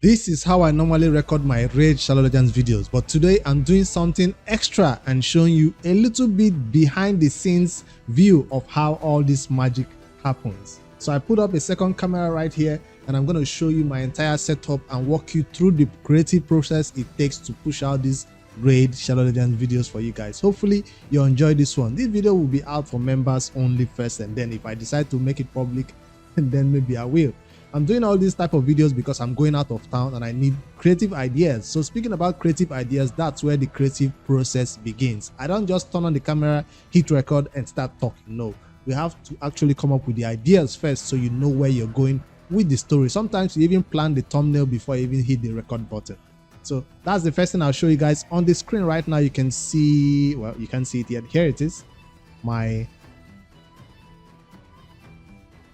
This is how I normally record my Raid Shadow Legends videos, but today I'm doing something extra and showing you a little bit behind the scenes view of how all this magic happens. So I put up a second camera right here and I'm going to show you my entire setup and walk you through the creative process it takes to push out these Raid Shadow Legends videos for you guys. Hopefully you enjoy this one. This video will be out for members only first, and then if I decide to make it public, then maybe I will. I'm doing all these type of videos because I'm going out of town and I need creative ideas. So speaking about creative ideas, that's where the creative process begins. I don't just turn on the camera, hit record and start talking. No, we have to actually come up with the ideas first so you know where you're going with the story. Sometimes you even plan the thumbnail before you even hit the record button. So that's the first thing I'll show you guys. On the screen right now you can see, well, you can't see it yet. Here it is, my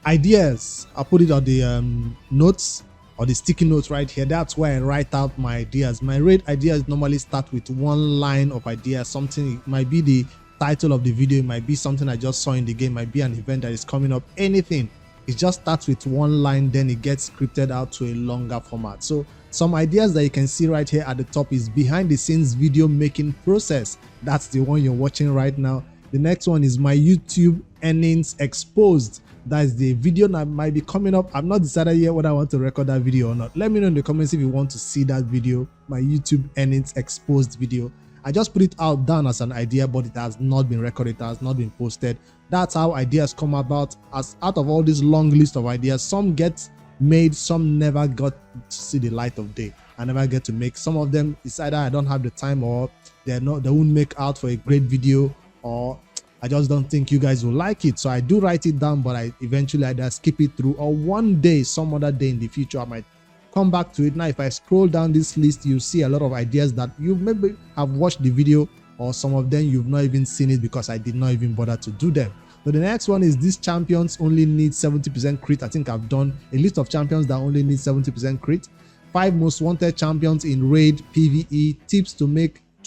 ideas. I'll put it on the notes or the sticky notes right here. That's where I write out my ideas. My Raid ideas normally start with one line of ideas. Something, it might be the title of the video, it might be something I just saw in the game, it might be an event that is coming up, anything. It just starts with one line, then it gets scripted out to a longer format. So some ideas that you can see right here at the top is behind the scenes video making process. That's the one you're watching right now. The next one is my YouTube earnings exposed. That's the video that might be coming up. I've not decided yet whether I want to record that video or not. Let me know in the comments if you want to see that video, my YouTube earnings exposed video. I just put it out down as an idea, but it has not been recorded, it has not been posted. That's how ideas come about. As out of all this long list of ideas, some get made, some never got to see the light of day. I never get to make. Some of them, it's either I don't have the time or they won't make out for a great video, or I just don't think you guys will like it. So I do write it down, but I eventually either skip it through, or one day, some other day in the future, I might come back to it. Now if I scroll down this list, you see a lot of ideas that you maybe have watched the video, or some of them you've not even seen it because I did not even bother to do them. So the next one is these champions only need 70% crit. I think I've done a list of champions that only need 70% crit. 5 most wanted champions in Raid PvE, tips to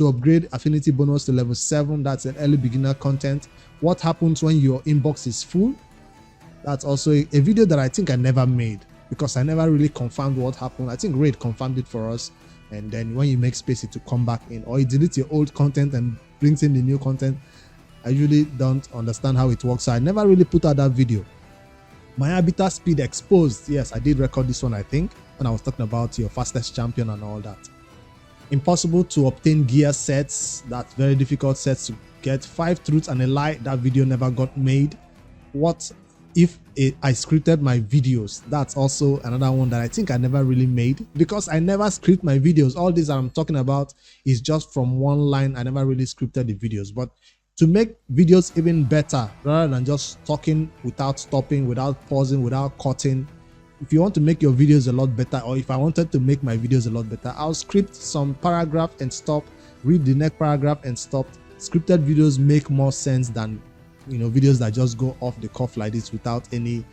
upgrade affinity bonus to level 7. That's an early beginner content. What happens when your inbox is full? That's also a video that I think I never made because I never really confirmed what happened. I think Raid confirmed it for us, and then when you make space it to come back in, or you delete your old content and brings in the new content. I usually don't understand how it works, so I never really put out that video. My habitat speed exposed. Yes, I did record this one, I think, when I was talking about your fastest champion and all that. Impossible to obtain gear sets. That's very difficult sets to get. 5 truths and a lie. That video never got made. What if I scripted my videos? That's also another one that I think I never really made because I never script my videos. All this that I'm talking about is just from one line. I never really scripted the videos. But to make videos even better, rather than just talking without stopping, without pausing, without cutting, if you want to make your videos a lot better, or if I wanted to make my videos a lot better, I'll script some paragraph and stop, read the next paragraph and stop. Scripted videos make more sense than, you know, videos that just go off the cuff like this without any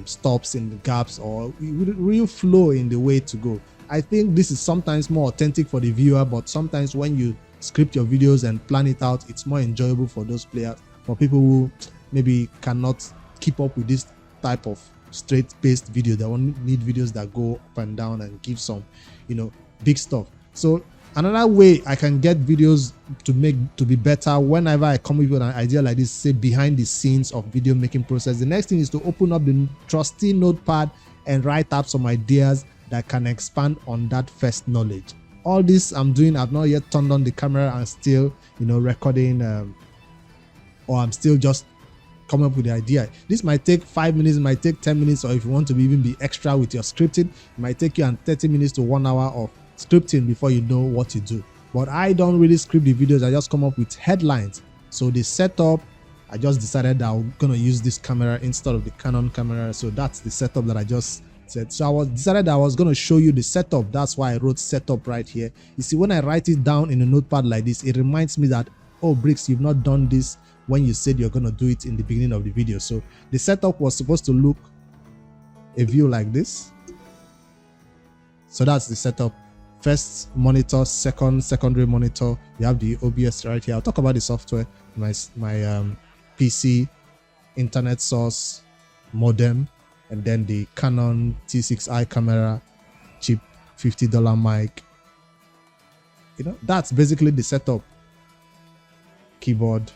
stops in the gaps or real flow in the way to go. I think this is sometimes more authentic for the viewer, but sometimes when you script your videos and plan it out, it's more enjoyable for those players, for people who maybe cannot keep up with this type of straight-paced video. They won't need videos that go up and down and give some, you know, big stuff. So another way I can get videos to be better whenever I come up with an idea like this, say behind the scenes of video making process, the next thing is to open up the trusty notepad and write up some ideas that can expand on that first knowledge. All this I'm doing, I've not yet turned on the camera and still, you know, recording, or I'm still just coming up with the idea. This might take 5 minutes, it might take 10 minutes, or if you want to even be extra with your scripting, it might take you 30 minutes to 1 hour of scripting before you know what to do. But I don't really script the videos, I just come up with headlines. So the setup, I just decided that I'm gonna use this camera instead of the Canon camera. So that's the setup that I just said. So decided I was going to show you the setup. That's why I wrote setup right here. You see, when I write it down in a notepad like this, it reminds me that, oh Bricks, you've not done this when you said you're going to do it in the beginning of the video. So the setup was supposed to look a view like this. So that's the setup. First monitor, secondary monitor. You have the OBS right here. I'll talk about the software. My PC, internet source, modem, and then the Canon T6i camera chip $50 mic. That's basically the setup. Keyboard,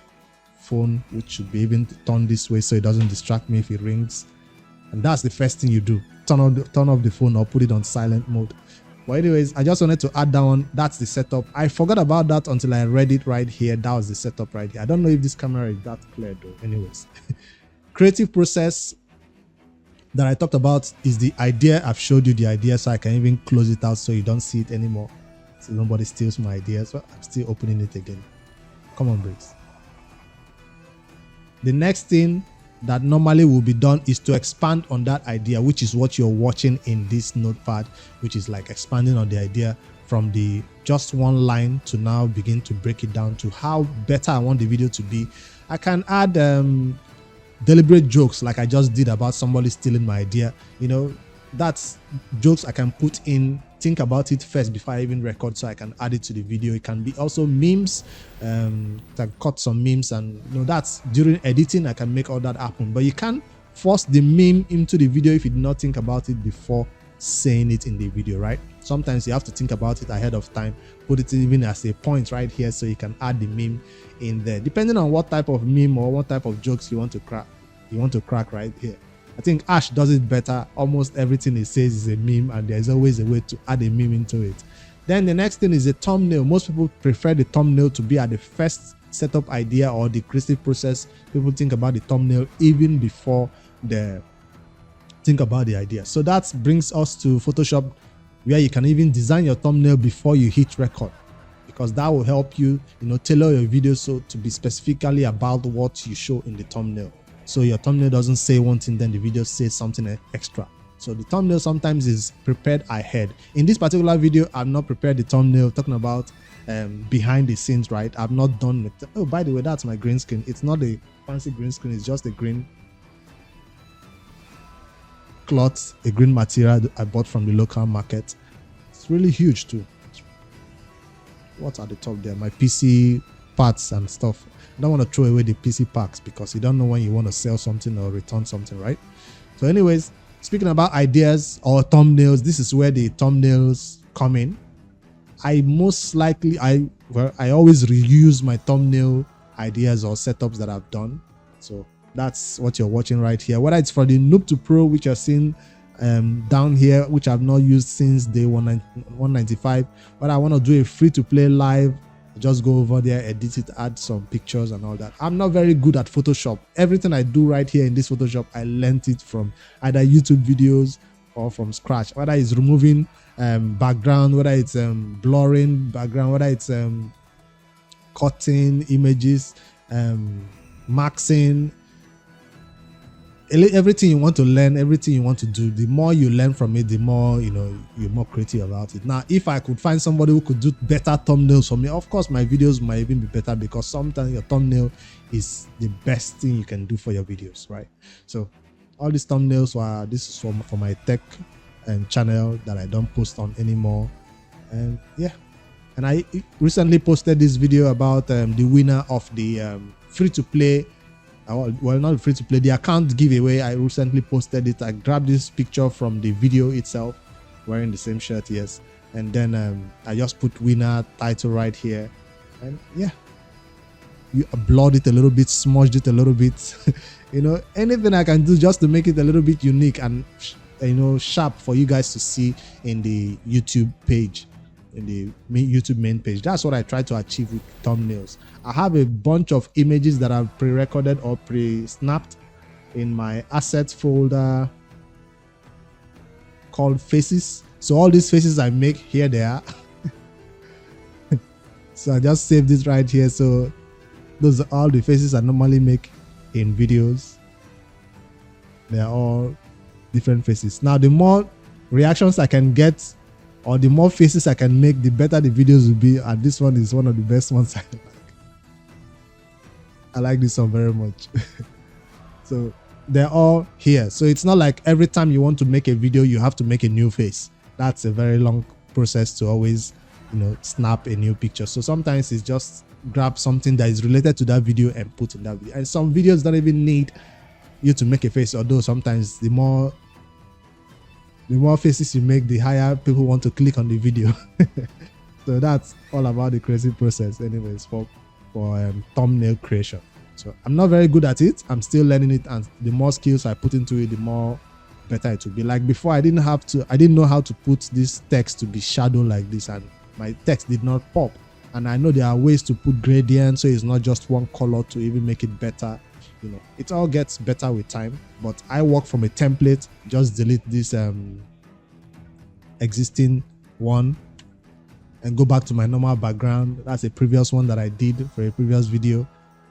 phone, which should be even turned this way so it doesn't distract me if it rings. And that's the first thing you do. Turn off the phone or put it on silent mode. But anyways, I just wanted to add that one. That's the setup. I forgot about that until I read it right here. That was the setup right here. I don't know if this camera is that clear though. Anyways, creative process that I talked about is the idea. I've showed you the idea, so I can even close it out so you don't see it anymore, so nobody steals my idea. So I'm still opening it again. Come on, Briggs. The next thing that normally will be done is to expand on that idea, which is what you're watching in this notepad, which is like expanding on the idea from the just one line to now begin to break it down to how better I want the video to be. I can add deliberate jokes like I just did about somebody stealing my idea. That's jokes I can put in, think about it first before I even record, so I can add it to the video. It can be also memes, I cut some memes, and that's during editing I can make all that happen. But you can't force the meme into the video if you do not think about it before saying it in the video, right? Sometimes you have to think about it ahead of time, put it even as a point right here so you can add the meme in there, depending on what type of meme or what type of jokes you want to crack right here. I think Ash does it better. Almost everything he says is a meme, and there's always a way to add a meme into it. Then the next thing is a thumbnail. Most people prefer the thumbnail to be at the first setup idea or the creative process. People think about the thumbnail even before they think about the idea. So that brings us to Photoshop, where you can even design your thumbnail before you hit record, because that will help you, tailor your video so to be specifically about what you show in the thumbnail. So your thumbnail doesn't say one thing, then the video says something extra. So the thumbnail sometimes is prepared ahead. In this particular video, I've not prepared the thumbnail, talking about behind the scenes, right? I've not done it. Oh, by the way, that's my green screen. It's not a fancy green screen. It's just a green cloth, a green material that I bought from the local market. It's really huge too. What's at the top there? My PC parts and stuff. I don't want to throw away the PC packs because you don't know when you want to sell something or return something, right? So anyways, speaking about ideas or thumbnails, this is where the thumbnails come in. I always reuse my thumbnail ideas or setups that I've done. So that's what you're watching right here. Whether it's for the Noob to Pro, which you're seeing down here, which I've not used since day 195, but I want to do a free to play live, just go over there, edit it, add some pictures and all that. I'm not very good at Photoshop. Everything I do right here in this Photoshop, I learned it from either YouTube videos or from scratch. Whether it's removing background, whether it's blurring background, whether it's cutting images, maxing, everything you want to learn, everything you want to do, the more you learn from it, the more you're more creative about it. Now, if I could find somebody who could do better thumbnails for me, of course my videos might even be better, because sometimes your thumbnail is the best thing you can do for your videos, right? So all these thumbnails this is for my tech and channel that I don't post on anymore. And yeah, and I recently posted this video about the winner of the free-to-play, well, not free to play, the account giveaway. I recently posted it. I grabbed this picture from the video itself, wearing the same shirt, yes, and then I just put winner title right here, and yeah, you blurred it a little bit, smudged it a little bit, anything I can do just to make it a little bit unique and sharp for you guys to see in the YouTube page, in the YouTube main page. That's what I try to achieve with thumbnails. I have a bunch of images that I've pre-recorded or pre-snapped in my assets folder called faces. So all these faces I make, here they are. So I just saved this right here. So those are all the faces I normally make in videos. They're all different faces. Now, the more reactions I can get, or the more faces I can make, the better the videos will be. And this one is one of the best ones I like. I like this one very much. So they're all here. So it's not like every time you want to make a video, you have to make a new face. That's a very long process to always, snap a new picture. So sometimes it's just grab something that is related to that video and put in that video. And some videos don't even need you to make a face, although sometimes the more the more faces you make, the higher people want to click on the video. So that's all about the creative process anyways for thumbnail creation. So I'm not very good at it. I'm still learning it, and the more skills I put into it, the more better it will be. Like before, I didn't know how to put this text to be shadow like this, and my text did not pop. And I know there are ways to put gradient so it's not just one color to even make it better. You know, it all gets better with time, but I work from a template. Just delete this existing one and go back to my normal background. That's a previous one that I did for a previous video.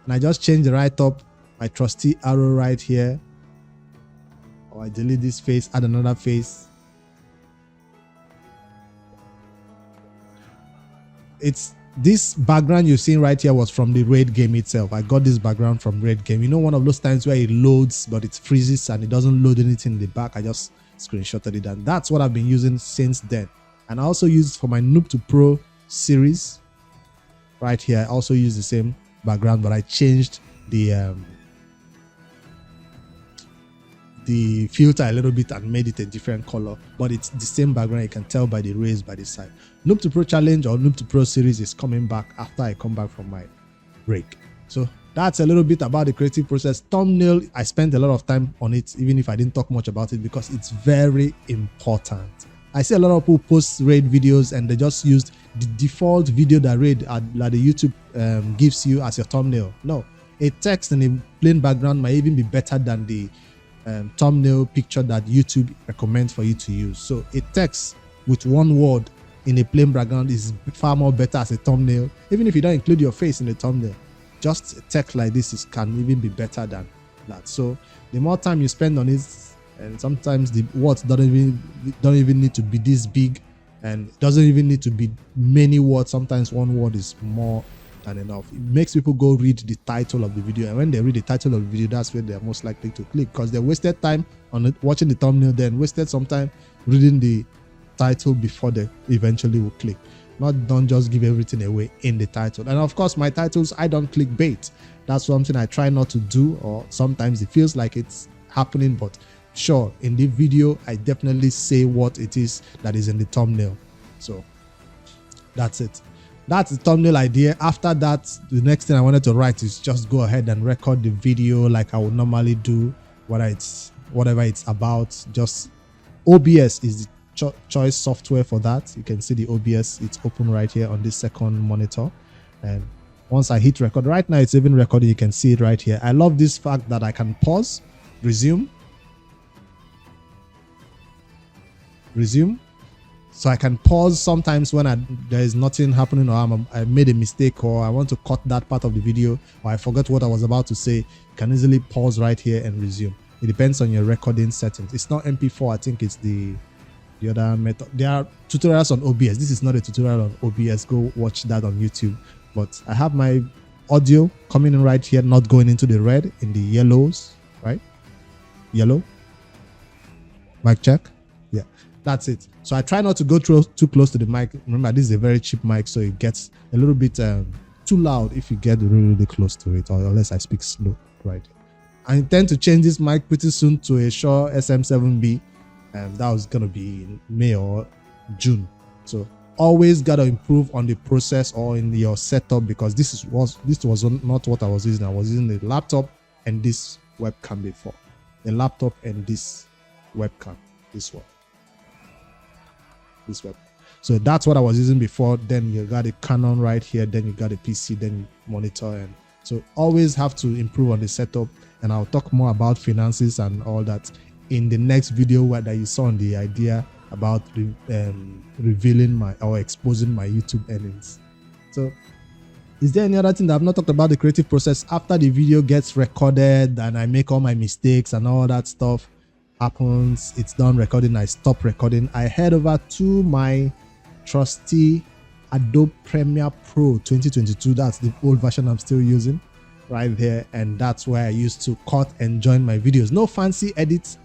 And I just change the right up, my trusty arrow right here. Or I delete this face, add another face. It's this background you're seeing right here was from the Raid game itself. I got this background from Raid game. You know, one of those times where it loads, but it freezes and it doesn't load anything in the back. I just screenshotted it, and that's what I've been using since then. And I also use for my Noob to Pro series right here. I also use the same background, but I changed the filter a little bit and made it a different color, but it's the same background. You can tell by the rays by the side. Noob to Pro challenge or Noob to Pro series is coming back after I come back from my break. So that's a little bit about the creative process. Thumbnail, I spent a lot of time on it, even if I didn't talk much about it, because it's very important. I see a lot of people post Raid videos and they just used the default video that Raid that the YouTube gives you as your thumbnail. No, a text and a plain background might even be better than the thumbnail picture that YouTube recommends for you to use. So a text with one word in a plain background is far more better as a thumbnail, even if you don't include your face in the thumbnail. Just a text like this can even be better than that. So the more time you spend on it, and sometimes the words don't even need to be this big, and it doesn't even need to be many words. Sometimes one word is more than enough. It makes people go read the title of the video, and when they read the title of the video, that's where they're most likely to click, because they wasted time on it, watching the thumbnail, then wasted some time reading the title before they eventually will click. Don't just give everything away in the title. And of course, my titles, I don't clickbait. That's something I try not to do, or sometimes it feels like it's happening, but sure, in the video I definitely say what it is that is in the thumbnail. So that's it. That's the thumbnail idea. After that, the next thing I wanted to write is just go ahead and record the video like I would normally do, whatever it's about. Just OBS is the choice software for that. You can see the OBS, it's open right here on this second monitor, and once I hit record, right now it's even recording, you can see it right here. I love this fact that I can pause, resume, so I can pause sometimes when there is nothing happening, or I made a mistake, or I want to cut that part of the video, or I forgot what I was about to say. You can easily pause right here and resume. It depends on your recording settings. It's not MP4, I think it's the other method. There are tutorials on OBS. This is not a tutorial on OBS. Go watch that on YouTube. But I have my audio coming in right here, not going into the red, in the yellows, right? Yellow. Mic check. Yeah, that's it. So I try not to go too close to the mic. Remember, this is a very cheap mic, so it gets a little bit too loud if you get really close to it, or unless I speak slow, right? I intend to change this mic pretty soon to a Shure SM7B, and that was gonna be in May or June. So always gotta improve on the process or in your setup, because this was not what I was using. I was using the laptop and this webcam before. The laptop and this webcam, this one. This web. So that's what I was using before. Then you got a Canon right here, then you got a PC, then you monitor, and so always have to improve on the setup. And I'll talk more about finances and all that in the next video that you saw on the idea about revealing or exposing my YouTube earnings. So is there any other thing that I've not talked about? The creative process after the video gets recorded and I make all my mistakes and all that stuff happens, it's done recording, I stop recording, I head over to my trusty Adobe Premiere Pro 2022. That's the old version I'm still using right there, and that's where I used to cut and join my videos. No fancy edits,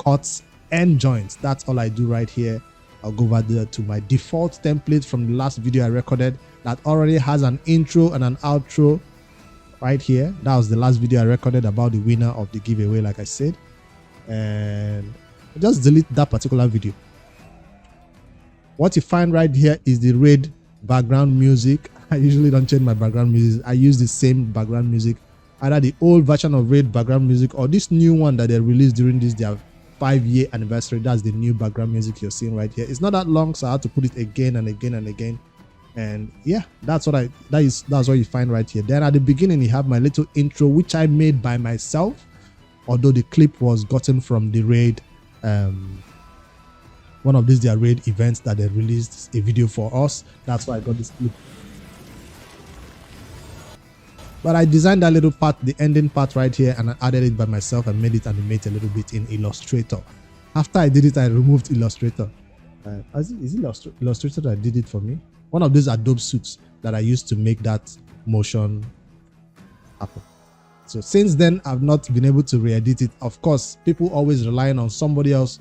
cuts and joins. That's all I do right here. I'll go over there to my default template from the last video I recorded that already has an intro and an outro right here. That was the last video I recorded about the winner of the giveaway, like I said. And just delete that particular video. What you find right here is the RAID background music. I usually don't change my background music. I use the same background music, either the old version of RAID background music or this new one that they released during their 5-year anniversary. That's the new background music you're seeing right here. It's not that long, so I had to put it again and again and again. And yeah, that's what you find right here. Then at the beginning, you have my little intro, which I made by myself, although the clip was gotten from the RAID, one of these their RAID events that they released a video for us. That's why I got this clip. But I designed that little part, the ending part right here, and I added it by myself and made it animate a little bit in Illustrator. After I did it, I removed Illustrator. Is it Illustrator that did it for me? One of these Adobe suits that I used to make that motion happen. So since then, I've not been able to re-edit it. Of course, people always relying on somebody else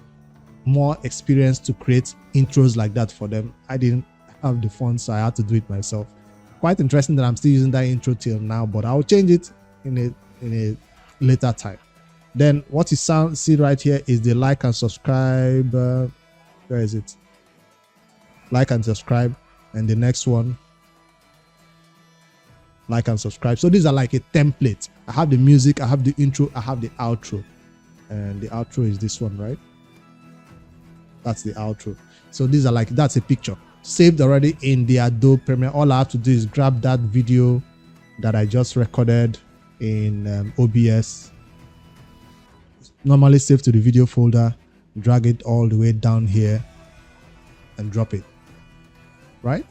more experience to create intros like that for them. I didn't have the funds, so I had to do it myself. Quite interesting that I'm still using that intro till now, but I'll change it in a later time. Then what you see right here is the like and subscribe. Where is it? Like and subscribe. And the next one, like and subscribe. So these are like a template. I have the music, I have the intro, I have the outro. And the outro is this one, right? That's the outro. So these are like, that's a picture saved already in the Adobe Premiere. All I have to do is grab that video that I just recorded in OBS, normally saved to the video folder, drag it all the way down here and drop it, right?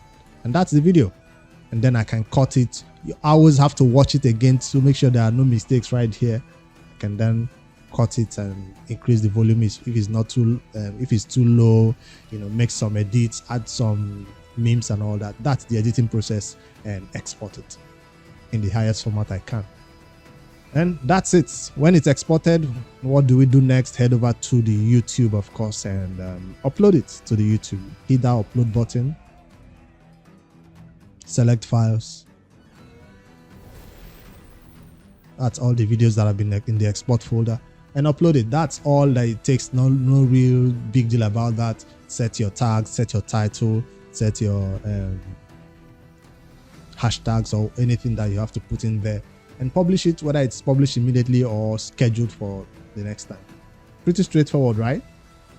And that's the video. And then I can cut it. You always have to watch it again to make sure there are no mistakes right here. I can then cut it and increase the volume if it's not too if it's too low, make some edits, add some memes and all that. That's the editing process, and export it in the highest format I can. And that's it. When it's exported, what do we do next? Head over to the YouTube, of course, and upload it to the YouTube. Hit that upload button, select files. That's all the videos that have been in the export folder, and upload it. That's all that it takes. No real big deal about that. Set your tags, set your title, set your hashtags or anything that you have to put in there, and publish it, whether it's published immediately or scheduled for the next time. Pretty straightforward, right?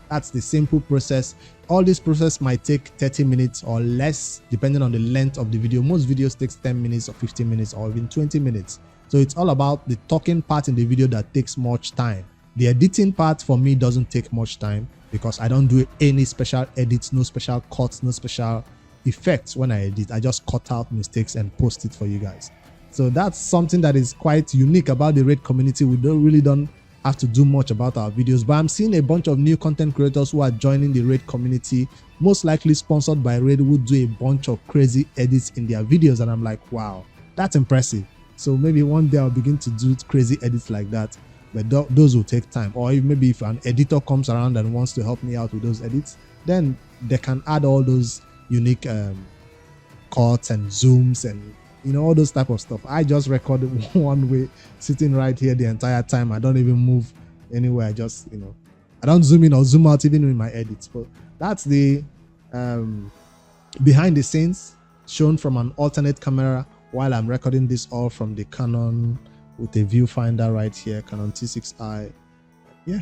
That's the simple process. All this process might take 30 minutes or less, depending on the length of the video. Most videos takes 10 minutes or 15 minutes or even 20 minutes. So it's all about the talking part in the video that takes much time. The editing part for me doesn't take much time because I don't do any special edits, no special cuts, no special effects when I edit. I just cut out mistakes and post it for you guys. So that's something that is quite unique about the RAID community. We don't have to do much about our videos, but I'm seeing a bunch of new content creators who are joining the RAID community, most likely sponsored by RAID, who do a bunch of crazy edits in their videos, and I'm like, wow, that's impressive. So maybe one day I'll begin to do crazy edits like that, but those will take time. Or maybe if an editor comes around and wants to help me out with those edits, then they can add all those unique cuts and zooms and all those type of stuff. I just recorded one way, sitting right here the entire time. I don't even move anywhere. I just I don't zoom in or zoom out even in my edits. But that's the behind the scenes shown from an alternate camera while I'm recording this all from the Canon with a viewfinder right here, Canon T6i. Yeah,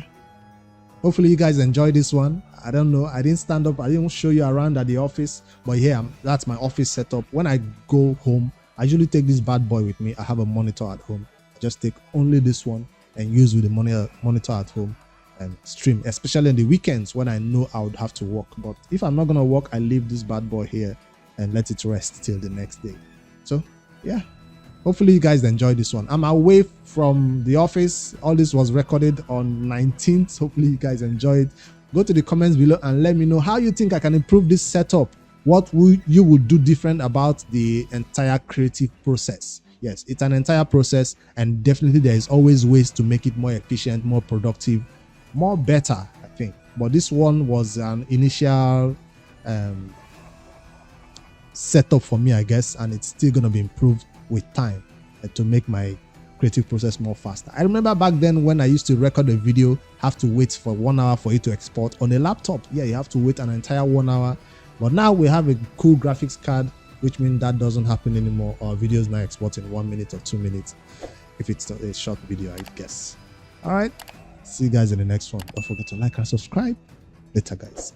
hopefully you guys enjoyed this one. I don't know, I didn't stand up, I didn't show you around at the office, but yeah, that's my office setup. When I go home, I usually take this bad boy with me. I have a monitor at home. I just take only this one and use with the monitor at home and stream, especially on the weekends when I know I would have to work. But if I'm not gonna work, I leave this bad boy here and let it rest till the next day. So yeah, hopefully you guys enjoyed this one. I'm away from the office. All this was recorded on 19th. Hopefully you guys enjoyed. Go to the comments below and let me know how you think I can improve this setup. What you would do different about the entire creative process. Yes, it's an entire process, and definitely there is always ways to make it more efficient, more productive, more better, I think. But this one was an initial setup for me, I guess, and it's still going to be improved with time to make my creative process more faster. I remember back then when I used to record a video, have to wait for 1 hour for it to export on a laptop. Yeah, you have to wait an entire 1 hour But now we have a cool graphics card, which means that doesn't happen anymore. Our videos now export in 1 minute or 2 minutes if it's a short video, I guess. All right, see you guys in the next one. Don't forget to like and subscribe. Later, guys.